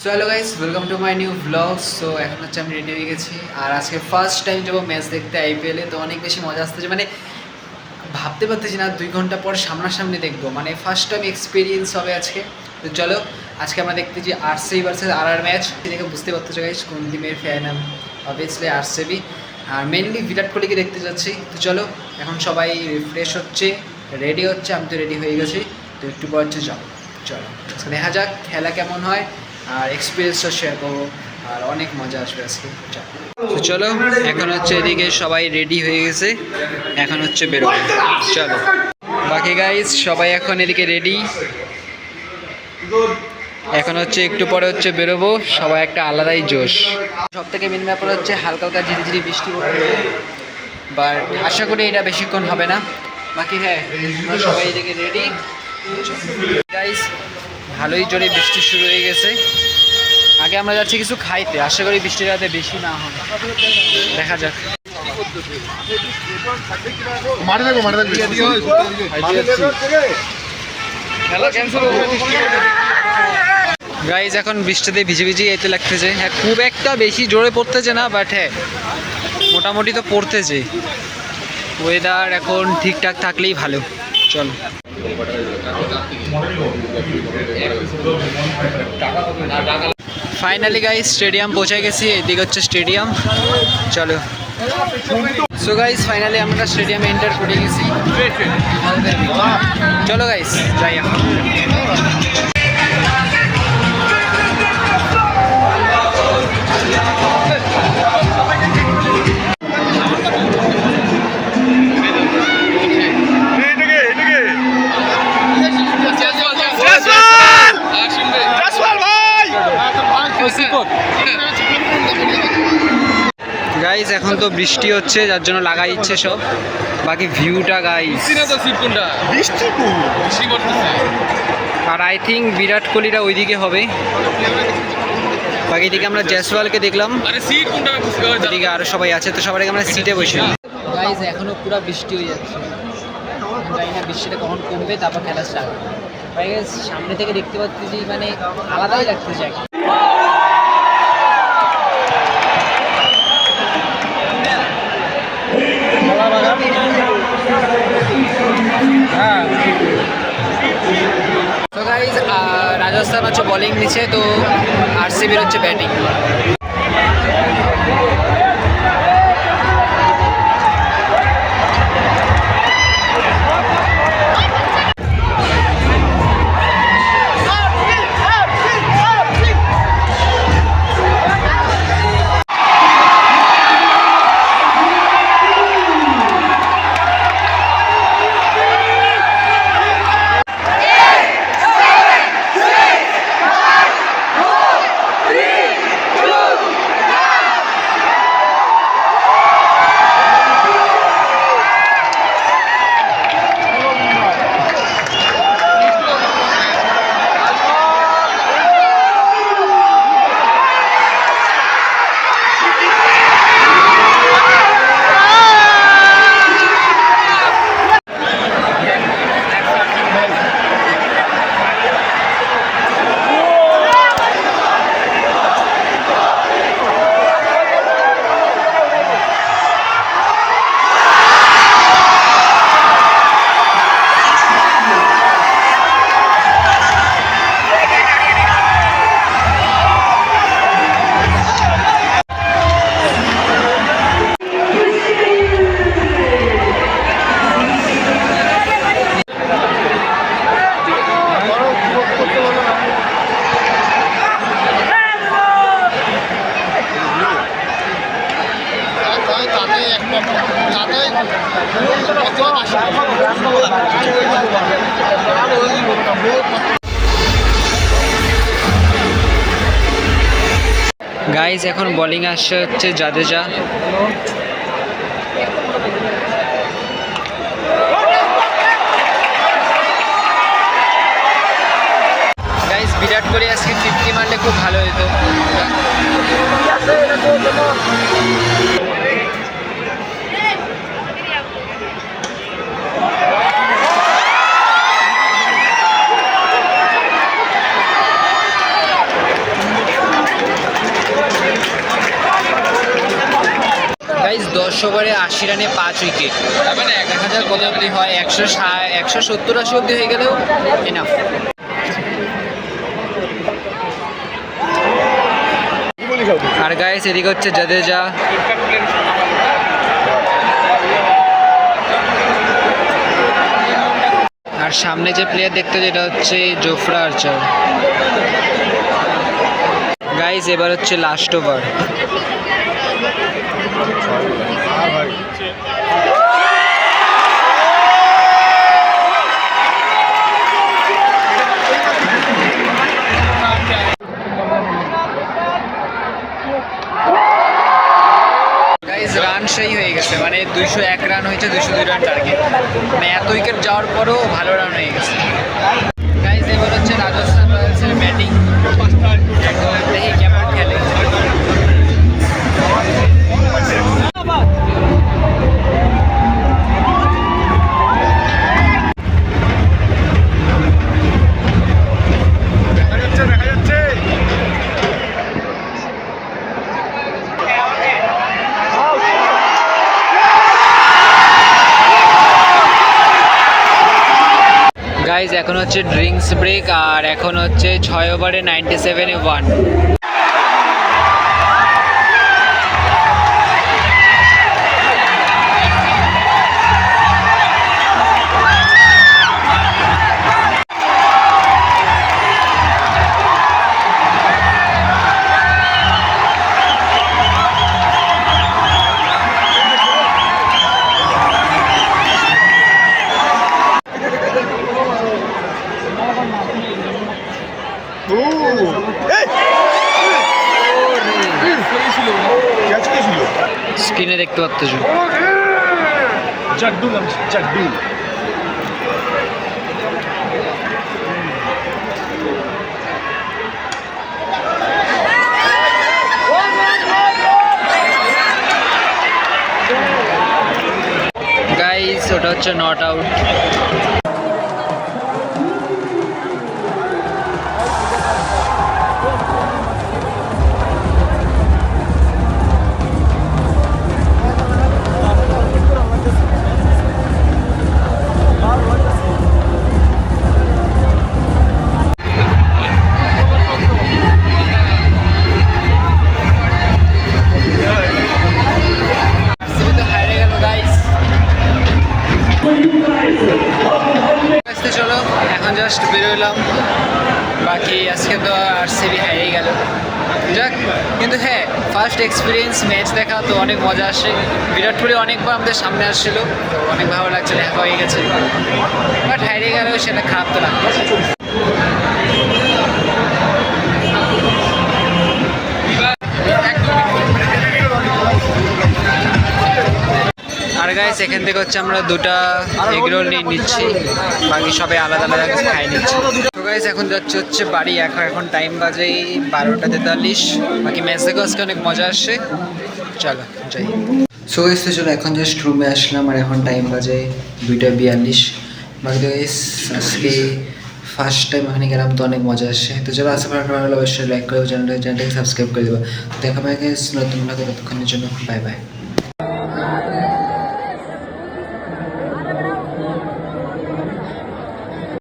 So hello guys, welcome to my new blog. So এখন হচ্ছে আমি রেডি হয়ে গেছি আর আজকে ফার্স্ট টাইম যাবো ম্যাচ দেখতে আইপিএলে। তো অনেক বেশি মজা আসতেছে, মানে ভাবতে পারতেছি না 2 ঘন্টা পর সামনাসামনি দেখবো, মানে ফার্স্ট টাইম এক্সপিরিয়েন্স হবে আজকে। তো চলো আজকে আমরা দেখতেছি আরসিবি ভার্সেস আর ম্যাচ। দেখে বুঝতে পারতেছো গাইস কোন টিমের ফ্যান আমি। অবভিয়াসলি আরসিবি, আর মেনলি বিরাট কোহলিকে দেখতে যাচ্ছি। তো চলো এখন সবাই রিফ্রেশ হচ্ছে, রেডি হচ্ছে, আমি তো রেডি হয়ে গেছি। তো একটু পর হচ্ছে যাও, চলো আজকে দেখা যাক খেলা কেমন হয় আর এক্সপিরিয়েন্সটা শেয়ার করবো, আর অনেক মজা আসবে আজকে। তো চলো এখন হচ্ছে এদিকে সবাই রেডি হয়ে গেছে, এখন হচ্ছে বেরোবো। চলো বাকি গাইস সবাই এখন এদিকে রেডি, এখন হচ্ছে একটু পরে হচ্ছে বেরোবো। সবাই একটা আলাদাই জোশ। সব থেকে মেন ব্যাপার হচ্ছে হালকা হালকা ঝিরিঝিরি বৃষ্টি পড়বে, বাট আশা করি এটা বেশিক্ষণ হবে না। বাকি হ্যাঁ, আমরা সবাই এদিকে রেডি গাইস। ভালোই জোরে বৃষ্টি শুরু হয়ে গেছে। আগে আমরা যাচ্ছি কিছু খাইতে, আশা করি বৃষ্টি যাতে বেশি না হয়, দেখা যাক। গাইজ এখন বৃষ্টিতে ভিজে ভিজে যেতে লাগতেছে। হ্যাঁ, খুব একটা বেশি জোরে পড়তেছে না, বাট হ্যাঁ মোটামুটি তো পড়তেছে। ওয়েদার এখন ঠিকঠাক থাকলেই ভালো। চল ফাইনালি গাইজ স্টেডিয়াম পৌঁছে গেছি। এদিকে হচ্ছে স্টেডিয়াম, চলো। সো গাইজ ফাইনালি আমরা স্টেডিয়ামে এন্টার করে গেছি। চলো গাইজ যাই এখন। গাইজ এখন তো বৃষ্টি হচ্ছে, যার জন্য লাগাই দিচ্ছে সব। বাকি ভিউটা গাইজ, আর আই থিঙ্ক বিরাট কোহলিরা ওইদিকে হবে। বাকি দিকে আমরা জয়সওয়ালকে দেখলাম, এদিকে আরো সবাই আছে। তো সবাই আমরা সিটে বসে। গাইজ এখনো পুরো বৃষ্টি হয়ে যাচ্ছে, জানি না বৃষ্টিটা কখন কমবে, তারপর খেলা স্টার্ট। গাইজ সামনে থেকে দেখতে পাচ্ছি, মানে আলাদাই লাগতেছে। তো গাইজ রাজস্থান হচ্ছে বোলিং নিচ্ছে, তো আরসিবির হচ্ছে ব্যাটিং। গাইজ এখন বোলিং আসছে হচ্ছে জাদেজা। গাইজ বিরাট কোহলি আজকে 50 মারলে খুব ভালো হতো। গাইজ 10 ওভারে 80 রানে 5 উইকেট। দেখা যাক কত অব্দি হয়, 170-80 অব্দি হয়ে গেলেও এনাফ। আর গাইস এদিকে হচ্ছে জাদেজা, আর সামনে যে প্লেয়ার দেখতে যেটা হচ্ছে জোফরা আর্চার। গাইস এবার হচ্ছে লাস্ট ওভার। রান সেই হয়ে গেছে, মানে 201 রান হয়েছে, 202 রান টার্গেট, মানে এত উইকেট যাওয়ার পরও ভালো রান হয়ে গেছে। গাইজ এবার হচ্ছে রাজস্থান রয়্যালসের ব্যাটিং, দেখি কেমন খেলে। গাইজ এখন হচ্ছে ড্রিঙ্কস ব্রেক, আর এখন হচ্ছে 6 ওভারে 97-এ 1। স্ক্রিনে দেখতে পাচ্ছ গাইস, ওটা হচ্ছে নট আউট। চলো এখন জাস্ট বেরোলাম, বাকি আজকে তো আরসিবি হারিয়ে গেল, যাক। কিন্তু হ্যাঁ, ফার্স্ট এক্সপিরিয়েন্স ম্যাচ দেখা, তো অনেক মজা আসে। বিরাট কোহলি অনেকবার আমাদের সামনে আসছিল, তো অনেক ভালো লাগছে, দেখা হয়ে গেছে। বাট হারিয়ে গেলেও সেটা খারাপ তো লাগছে। আর গাইস এখান থেকে হচ্ছে আমরা 2টা এগরোল নিয়ে নিচ্ছি, বাকি সবাই আলাদা আলাদা খাই নিচ্ছি। তো গাইস এখন যাচ্ছে হচ্ছে বাড়ি, এখন টাইম বাজে 12টা 43। বাকি ম্যাচ দেখে আজকে অনেক মজা আসছে, চলো যাই। সো গাইস তো চলো এখন জাস্ট রুমে আসলাম, আর এখন টাইম বাজে 2টা 42। বাকি তো গাইস আজকে ফার্স্ট টাইম ওখানে গেলাম, তো অনেক মজা আসছে। তো চলো আশা করি আপনারা অবশ্যই লাইক করবে, চ্যানেলটাকে সাবস্ক্রাইব করে দেবো। দেখা পাই গাইস নতুন ভালো, ততক্ষণের জন্য বাই বাই।